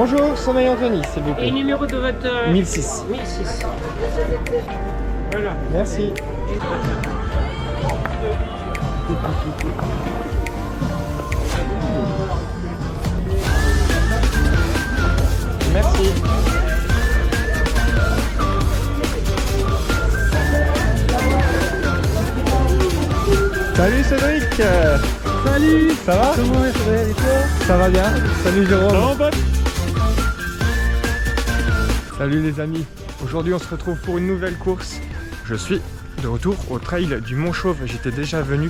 Bonjour, sommeil Anthony, s'il vous plaît. Et numéro de votre... 1006. 1006. Voilà. Merci. Merci. Salut Cédric. Salut. Ça va? Comment est-ce et toi? Ça va bien. Salut Jérôme. Ça va, pote? Salut les amis. Aujourd'hui on se retrouve pour une nouvelle course. Je suis de retour au trail du Mont Chauve. J'étais déjà venu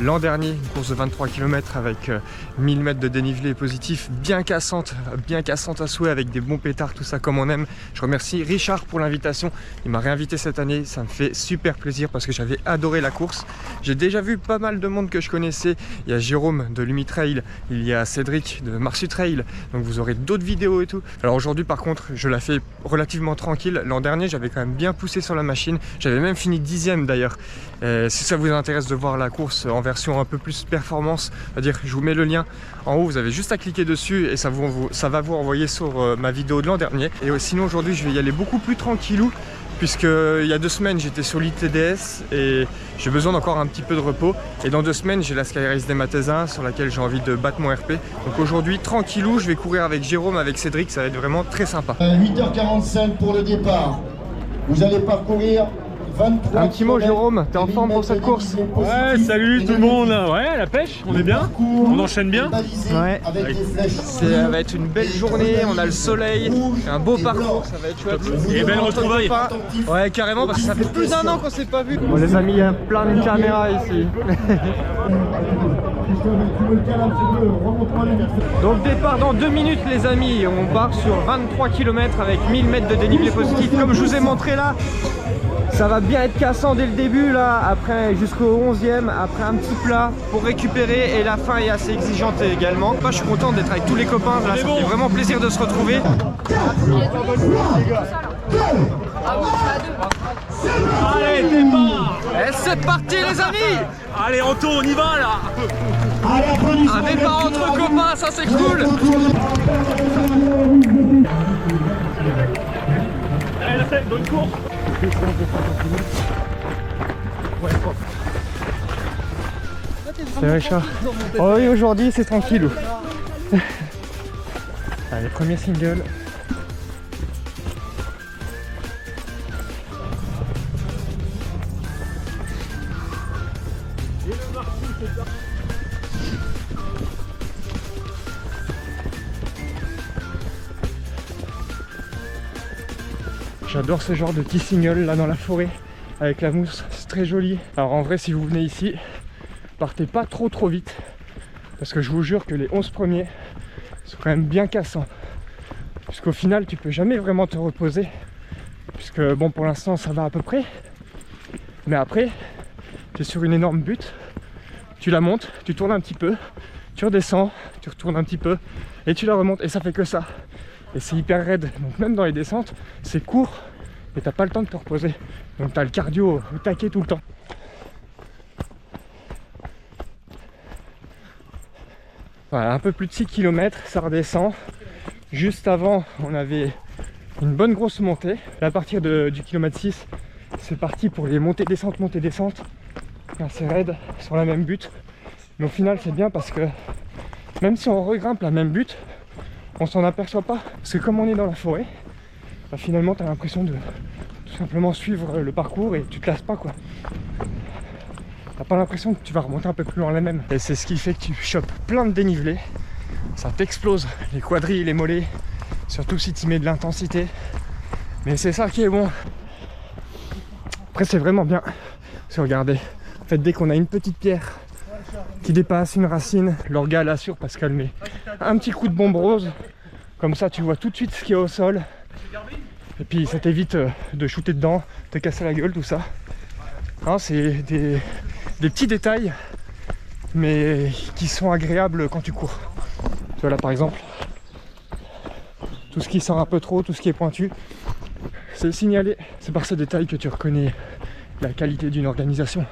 l'an dernier, une course de 23 km avec 1000 mètres de dénivelé positif, bien cassante à souhait, avec des bons pétards, tout ça comme on aime. Je remercie Richard pour l'invitation, il m'a réinvité cette année, ça me fait super plaisir parce que j'avais adoré la course. J'ai déjà vu pas mal de monde que je connaissais, il y a Jérôme de Lumitrail, il y a Cédric de Marsutrail, donc vous aurez d'autres vidéos et tout. Alors aujourd'hui par contre, je la fais relativement tranquille. L'an dernier, j'avais quand même bien poussé sur la machine, j'avais même fini 10e d'ailleurs. Si ça vous intéresse de voir la course en version un peu plus performance, c'est-à-dire je vous mets le lien en haut, vous avez juste à cliquer dessus et ça va vous renvoyer sur ma vidéo de l'an dernier. Et sinon aujourd'hui je vais y aller beaucoup plus tranquillou, puisque il y a 2 semaines j'étais sur l'ITDS et j'ai besoin d'encore un petit peu de repos, et dans 2 semaines j'ai la Sky Race des Mathésins sur laquelle j'ai envie de battre mon RP. Donc aujourd'hui tranquillou, je vais courir avec Jérôme, avec Cédric, ça va être vraiment très sympa. 8h45 pour le départ. Vous allez parcourir 23 Un petit mot Jérôme, t'es en forme pour cette course? Ouais, salut tout le monde. Ouais, la pêche, on est bien. On enchaîne bien. Ouais. Ça va être une belle journée, on a le soleil, un beau parcours, ça va être chouette. Et belle retrouvaille. Ouais, carrément, parce que ça fait plus d'1 an qu'on s'est pas vu. Bon les amis, il y a plein de caméras ici. Donc départ dans 2 minutes les amis, on part sur 23 km avec 1000 mètres de dénivelé positif. Comme je vous ai montré là, ça va bien être cassant dès le début là, après jusqu'au 11e, après un petit plat pour récupérer, et la fin est assez exigeante également. Moi je suis content d'être avec tous les copains, là, ça fait vraiment plaisir de se retrouver. Allez, départ. Et c'est parti les amis. Allez, Anto, on y va là. Un départ entre copains, ça c'est cool. Allez, la tête, bonne course. C'est Richard. Oh oui, aujourd'hui c'est tranquille. Allez, premier single. J'adore ce genre de petit single là dans la forêt avec la mousse, c'est très joli. Alors en vrai, si vous venez ici, partez pas trop vite, parce que je vous jure que les 11 premiers sont quand même bien cassants, puisqu'au final tu peux jamais vraiment te reposer, puisque bon, pour l'instant ça va à peu près, mais après tu es sur une énorme butte, tu la montes, tu tournes un petit peu, tu redescends, tu retournes un petit peu et tu la remontes, et ça fait que ça, et c'est hyper raide. Donc même dans les descentes c'est court et t'as pas le temps de te reposer, donc t'as le cardio au taquet tout le temps. Voilà, un peu plus de 6 km, ça redescend. Juste avant, on avait une bonne grosse montée. Là, à partir du kilomètre 6, c'est parti pour les montées-descentes. C'est raide sur la même butte. Mais au final, c'est bien parce que même si on regrimpe la même butte, on s'en aperçoit pas. Parce que comme on est dans la forêt, bah, finalement, tu as l'impression de tout simplement suivre le parcours et tu te lasses pas, quoi. T'as pas l'impression que tu vas remonter un peu plus loin la même. Et c'est ce qui fait que tu chopes plein de dénivelé. Ça t'explose les quadrilles, les mollets, surtout si tu mets de l'intensité. Mais c'est ça qui est bon. Après c'est vraiment bien. Parce que regardez, en fait dès qu'on a une petite pierre qui dépasse une racine, l'orga l'assure parce qu'elle met un petit coup de bombe rose. Comme ça tu vois tout de suite ce qu'il y a au sol. Et puis ça t'évite de shooter dedans, te casser la gueule, tout ça. C'est des petits détails, mais qui sont agréables quand tu cours. Tu vois là par exemple, tout ce qui sort un peu trop, tout ce qui est pointu, c'est signalé. C'est par ce détail que tu reconnais la qualité d'une organisation.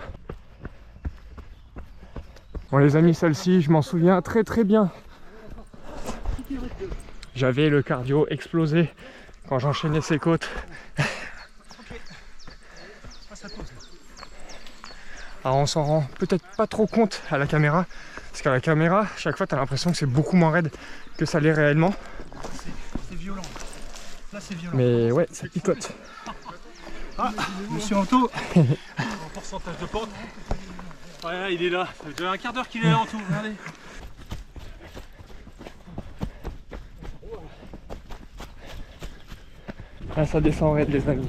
Bon les amis, celle-ci je m'en souviens très bien. J'avais le cardio explosé quand j'enchaînais ces côtes. Alors on s'en rend peut-être pas trop compte à la caméra, parce qu'à la caméra, chaque fois tu as l'impression que c'est beaucoup moins raide que ça l'est réellement. C'est violent. Là c'est violent. Mais ouais, ça picote. Ah, monsieur Anto, en pourcentage de pente. Ouais, là, il est là. Ça fait un quart d'heure qu'il est là en tout. Regardez. Là ça descend raide les amis.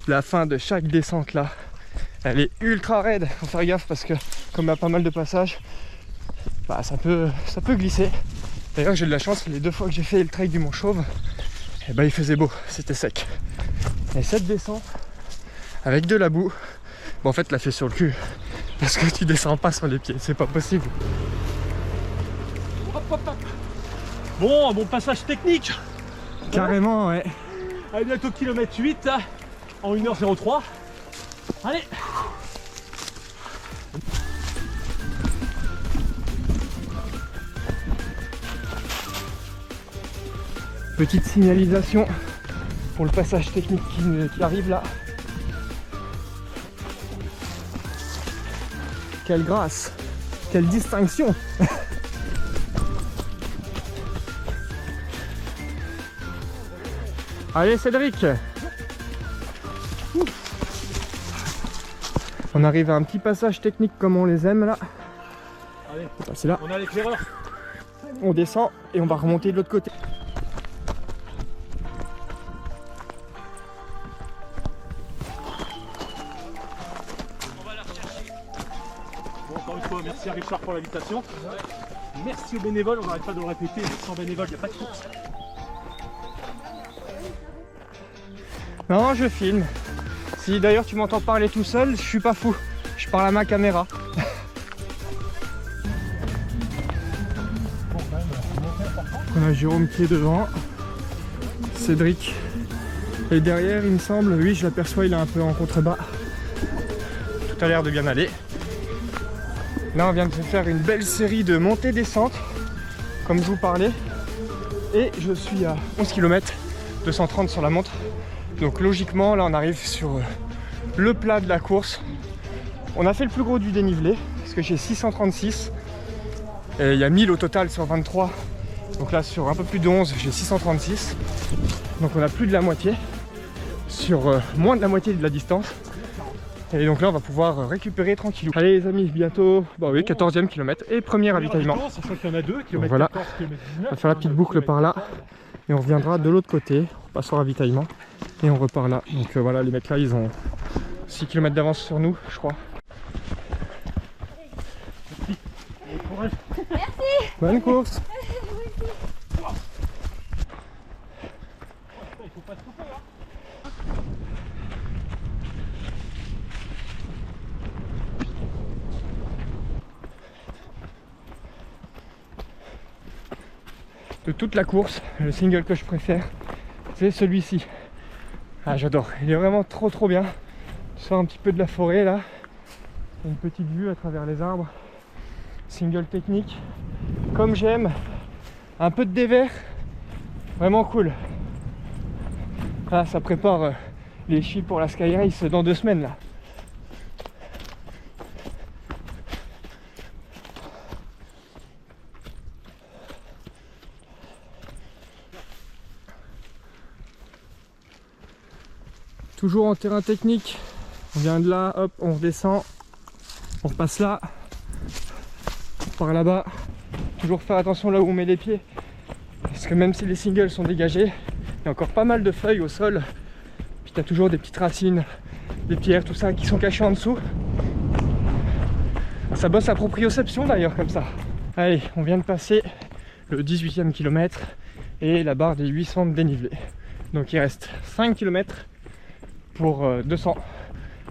La fin de chaque descente là, elle est ultra raide, faut faire gaffe parce que comme il y a pas mal de passages, bah, ça peut glisser. D'ailleurs j'ai de la chance, les 2 fois que j'ai fait le trail du Mont Chauve, et bah, il faisait beau, c'était sec. Et cette descente, avec de la boue, bon en fait la fait sur le cul, parce que tu descends pas sur les pieds, c'est pas possible. Hop, hop, hop. Bon, un bon passage technique. Carrément ouais. Allez, bientôt kilomètre 8 là, en 1h03. Allez. Petite signalisation pour le passage technique qui arrive là. Quelle grâce, quelle distinction. Allez Cédric. On arrive à un petit passage technique comme on les aime là. Allez, c'est là. on a l'éclaireur. On descend et on va remonter de l'autre côté. Bon, encore une fois, merci à Richard pour l'invitation. Merci aux bénévoles, on n'arrête pas de le répéter, sans bénévoles, il n'y a pas de course. Non, je filme. Si d'ailleurs tu m'entends parler tout seul, je suis pas fou. Je parle à ma caméra. On a Jérôme qui est devant. Cédric est derrière, il me semble. Oui, je l'aperçois, il est un peu en contrebas. Tout a l'air de bien aller. Là, on vient de faire une belle série de montées-descentes, comme je vous parlais. Et je suis à 11 km, 230 sur la montre. Donc logiquement, là, on arrive sur le plat de la course. On a fait le plus gros du dénivelé, parce que j'ai 636. Et il y a 1000 au total sur 23. Donc là, sur un peu plus de 11, j'ai 636. Donc on a plus de la moitié, sur moins de la moitié de la distance. Et donc là, on va pouvoir récupérer tranquillou. Allez les amis, bientôt, bah oui, 14e kilomètre et premier ravitaillement. Sachant qu'il y en a 2, kilomètre voilà. 14, kilomètre 19. On va faire la petite boucle par là. Et on reviendra de l'autre côté, on passe au ravitaillement. Et on repart là. Donc voilà, les mecs là, ils ont 6 km d'avance sur nous, je crois. Merci. Bonne course. Il faut pas se couper, hein. De toute la course, le single que je préfère, c'est celui-ci. Ah, j'adore, il est vraiment trop bien. Tu sors un petit peu de la forêt là, une petite vue à travers les arbres. Single technique, comme j'aime, un peu de dévers, vraiment cool. Ah, ça prépare les chis pour la Sky Race dans 2 semaines là. Toujours en terrain technique, on vient de là, hop, on redescend, on repasse là, par là-bas. Toujours faire attention là où on met les pieds, parce que même si les singles sont dégagés, il y a encore pas mal de feuilles au sol, puis tu as toujours des petites racines, des pierres, tout ça qui sont cachées en dessous. Ça bosse à proprioception d'ailleurs comme ça. Allez, on vient de passer le 18e kilomètre et la barre des 800 de dénivelé. Donc il reste 5 km pour 200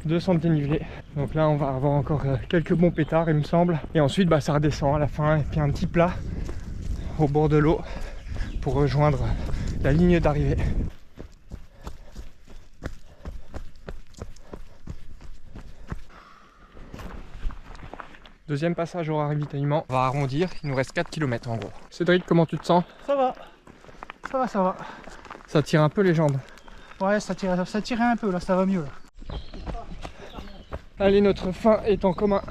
de dénivelé. Donc là on va avoir encore quelques bons pétards il me semble. Et ensuite bah, ça redescend à la fin et puis un petit plat au bord de l'eau pour rejoindre la ligne d'arrivée. Deuxième passage au ravitaillement. On va arrondir, il nous reste 4 km en gros. Cédric, comment tu te sens? Ça va. Ça va, ça va. Ça tire un peu les jambes. Ouais, ça tirait un peu, là, ça va mieux. Là. Allez, notre fin est en commun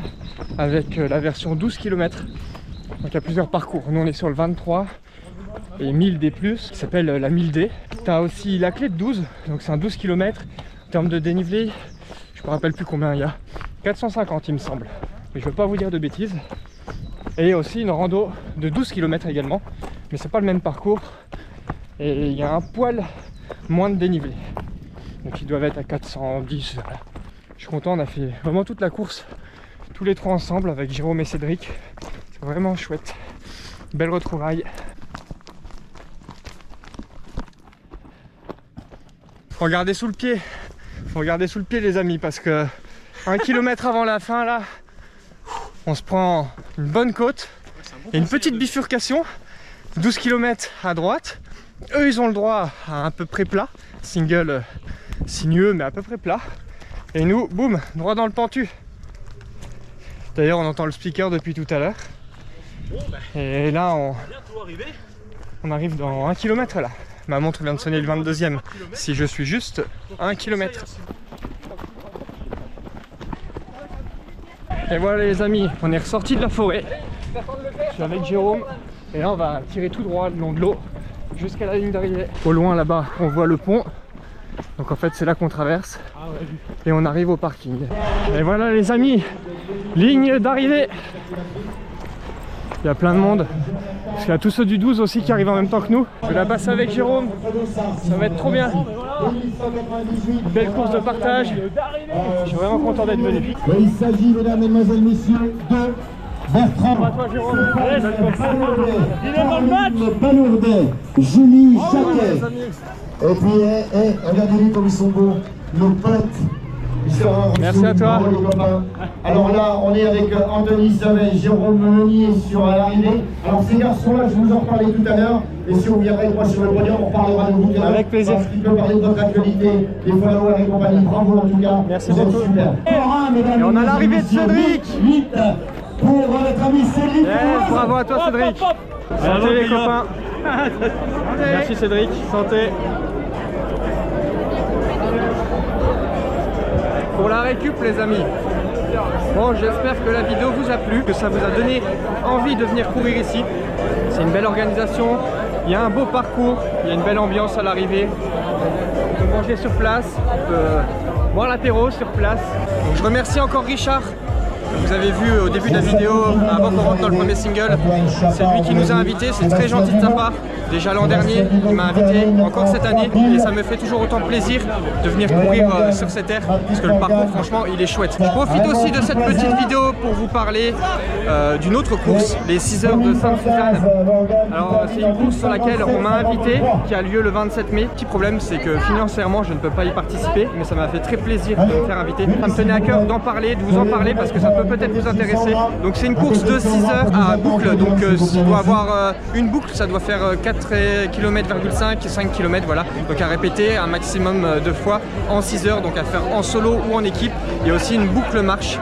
avec la version 12 km. Donc il y a plusieurs parcours. Nous on est sur le 23 et 1000D+, qui s'appelle la 1000D. Tu as aussi la clé de 12, donc c'est un 12 km. En termes de dénivelé, je me rappelle plus combien il y a. 450 il me semble. Mais je ne veux pas vous dire de bêtises. Et aussi une rando de 12 km également. Mais c'est pas le même parcours. Et il y a un poil moins de dénivelé. Donc ils doivent être à 410. Voilà. Je suis content, on a fait vraiment toute la course, tous les trois ensemble avec Jérôme et Cédric. C'est vraiment chouette. Belle retrouvaille. Faut regarder sous le pied. Faut regarder sous le pied les amis parce que 1 km avant la fin là, on se prend une bonne côte et une petite bifurcation. 12 km à droite. Eux ils ont le droit à peu près plat. Single sinueux mais à peu près plat. Et nous, boum, droit dans le pentu. D'ailleurs, on entend le speaker depuis tout à l'heure. Et là, on arrive dans 1 km là. Ma montre vient de sonner le 22e. Si je suis juste 1 km. Et voilà les amis, on est ressorti de la forêt. Je suis avec Jérôme. Et là, on va tirer tout droit le long de l'eau jusqu'à la ligne d'arrivée. Au loin là-bas, on voit le pont. Donc en fait c'est là qu'on traverse et on arrive au parking. Et voilà les amis, ligne d'arrivée. Il y a plein de monde. Parce qu'il y a tous ceux du 12 aussi qui arrivent en même temps que nous. Je vais la passer avec Jérôme. Ça va être trop bien. Belle course de partage. Je suis vraiment content d'être venu. Il s'agit, mesdames, mesdemoiselles, messieurs, de Bertrand. Il est dans le match. Palourdet, Julie Jacquet. Et puis, regardez-les comme ils sont beaux, nos potes. Merci à toi. Alors là, on est avec Anthony Savet, Jérôme Meunier sur l'arrivée. Alors ces garçons-là, je vous en parlais tout à l'heure. Et si vous viendrez avec moi sur le podium, on parlera de vous. Avec plaisir. Parce qu'il peut parler de votre actualité, les followers et compagnie. Bravo en tout cas. Merci vous êtes beaucoup. super. Et on a l'arrivée de Cédric. 8 pour notre ami Cédric. Yes, bravo à toi Cédric. Santé les copains. Merci Cédric, santé. Pour la récup les amis. Bon, j'espère que la vidéo vous a plu, que ça vous a donné envie de venir courir ici. C'est une belle organisation, il y a un beau parcours, il y a une belle ambiance à l'arrivée. On peut manger sur place, on peut boire l'apéro sur place. Donc je remercie encore Richard. Vous avez vu au début de la vidéo, avant qu'on rentre dans le premier single, c'est lui qui nous a invités, c'est très gentil de sa part. Déjà l'an dernier, il m'a invité, encore cette année, et ça me fait toujours autant plaisir de venir courir sur cette aire, parce que le parcours franchement il est chouette. Je profite aussi de cette petite vidéo pour vous parler d'une autre course, les 6 heures de Sainte-Suzanne. Alors c'est une course sur laquelle on m'a invité, qui a lieu le 27 mai. Petit problème c'est que financièrement je ne peux pas y participer, mais ça m'a fait très plaisir de me faire inviter. Ça me tenait à cœur d'en parler, de vous en parler, parce que ça peut peut-être vous intéresser. Donc c'est une course de 6 heures à boucle, donc s'il doit avoir une boucle, ça doit faire 4 km,5 et 5 km, voilà. Donc à répéter un maximum de fois en 6 heures, donc à faire en solo ou en équipe. Il y a aussi une boucle marche.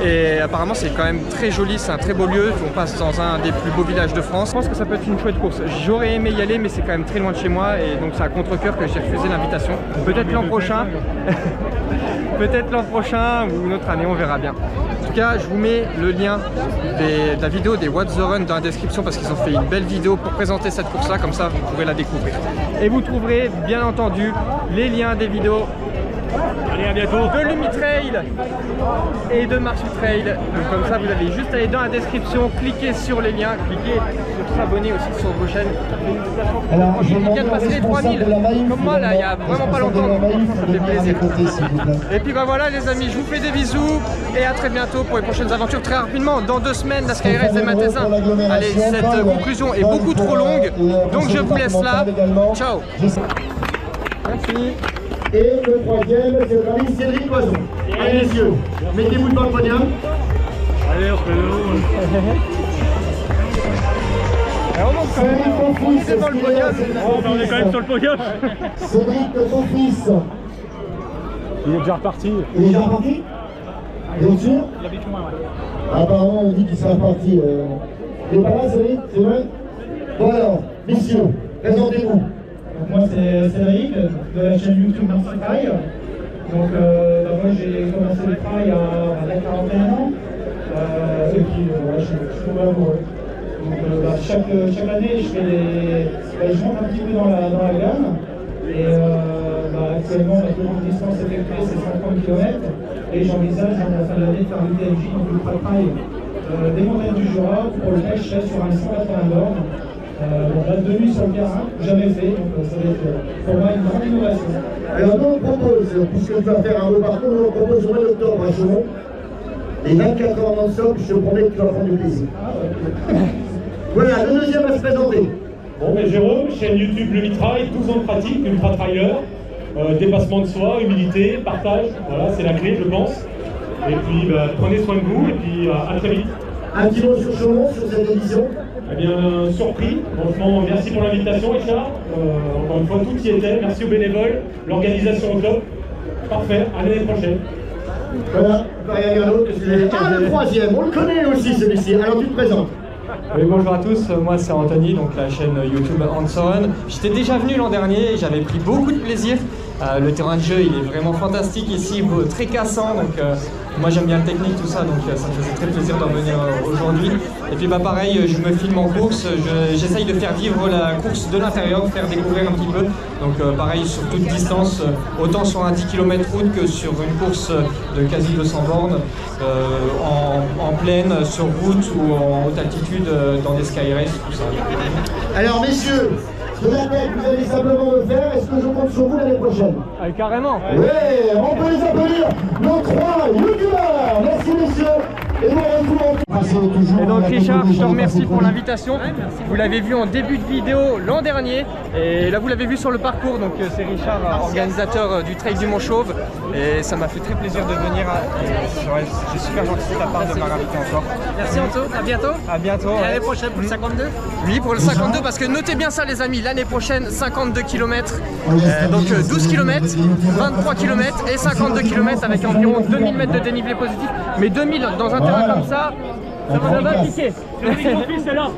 Et apparemment c'est quand même très joli, c'est un très beau lieu, on passe dans un des plus beaux villages de France. Je pense que ça peut être une chouette course. J'aurais aimé y aller mais c'est quand même très loin de chez moi et donc c'est à contre-cœur que j'ai refusé l'invitation. Peut-être l'an prochain, peut-être l'an prochain ou une autre année, on verra bien. En tout cas, je vous mets le lien de la vidéo des What's the Run dans la description parce qu'ils ont fait une belle vidéo pour présenter cette course-là, comme ça vous pourrez la découvrir. Et vous trouverez bien entendu les liens des vidéos. Allez, à bientôt. De l'Umi-Trail et de Marche Trail. Donc comme ça, vous avez juste à aller dans la description, cliquer sur les liens, cliquer sur s'abonner aussi sur vos chaînes. Franchement, il vient de passer les 3000. Comme moi, là, il y a vraiment pas longtemps. Donc, ça fait plaisir. Et puis bah voilà, les amis, je vous fais des bisous et à très bientôt pour les prochaines aventures. Très rapidement, dans 2 semaines, la Sky Race des Mathésins. Allez, cette conclusion est beaucoup trop longue, donc je vous laisse là. Ciao. Merci. Et le troisième, c'est notre ami Cédric Loison. Allez, messieurs, mettez-vous devant le podium. Allez, on se fait le haut. On monte quand même. On est devant le podium. On est quand même sur le podium. Cédric, ton fils. Il est déjà reparti. Il est déjà reparti? Bien sûr. Il habite moins, ouais. Apparemment, on dit qu'il sera parti. Il est pas là, c'est vrai? Bon alors, messieurs, présentez-vous. Donc moi c'est Cédric de la chaîne YouTube Marcy Trail. Donc moi j'ai commencé le trail à 41 ans. Et puis voilà, je suis tombé amoureux. Donc chaque année je monte un petit peu dans la gamme. Et actuellement la plus grande distance effectuée c'est 50 km. Et j'envisage à la fin de l'année de faire l'UTMJ, donc le trail des montagnes du Jura. Pour lequel je serai sur un 180 bornes. La tenue sur le terrain, jamais fait, donc ça va être pour moi une grande innovation. Alors nous on propose, puisque tu vas faire un beau parcours, nous on propose au mois d'octobre à Chaumont, les 24 heures non-stop, je te promets que tu vas prendre du plaisir. Voilà, le deuxième à se présenter. Bon, ben Jérôme, chaîne YouTube Le Mitrail, 12 ans de pratique, ultra trailer, dépassement de soi, humilité, partage, voilà, c'est la clé, je pense. Et puis, prenez soin de vous, et puis à très vite. Un petit mot sur Chaumont, sur cette édition. Eh bien, surpris. Franchement, merci pour l'invitation, Richard. Encore une fois, tout y était. Merci aux bénévoles, l'organisation au top. Parfait, à l'année prochaine. Voilà, il y a un autre. Ah, le troisième, on le connaît aussi celui-ci. Alors tu te présentes. Oui, bonjour à tous, moi c'est Anthony, donc la chaîne YouTube Hands-On. J'étais déjà venu l'an dernier, j'avais pris beaucoup de plaisir. Le terrain de jeu il est vraiment fantastique ici, très cassant, donc moi j'aime bien la technique, tout ça, donc ça me faisait très plaisir d'en venir aujourd'hui. Et puis pareil, je me filme en course, j'essaye de faire vivre la course de l'intérieur, faire découvrir un petit peu. Donc pareil sur toute distance, autant sur un 10 km route que sur une course de quasi 200 bornes, en plaine, sur route ou en haute altitude, dans des sky races, tout ça. Alors messieurs, je l'appelle, vous allez simplement me faire, est-ce que je compte sur vous l'année prochaine? Carrément. Oui, on peut les applaudir, nos 3 youtubeurs. Merci messieurs. Et donc Richard, je te remercie pour l'invitation. Vous l'avez vu en début de vidéo l'an dernier et là vous l'avez vu sur le parcours. Donc c'est Richard, organisateur du Trail du Mont-Chauve, et ça m'a fait très plaisir de venir. C'est super gentil de ta part de m'avoir invité encore. Merci Anto, à bientôt. À bientôt. Et l'année prochaine pour le 52. Oui, pour le 52, parce que notez bien ça les amis, l'année prochaine 52 km, donc 12 km, 23 km et 52 km avec environ 2000 mètres de dénivelé positif, mais 2000 dans un terrain comme ça va piquer. C'est là.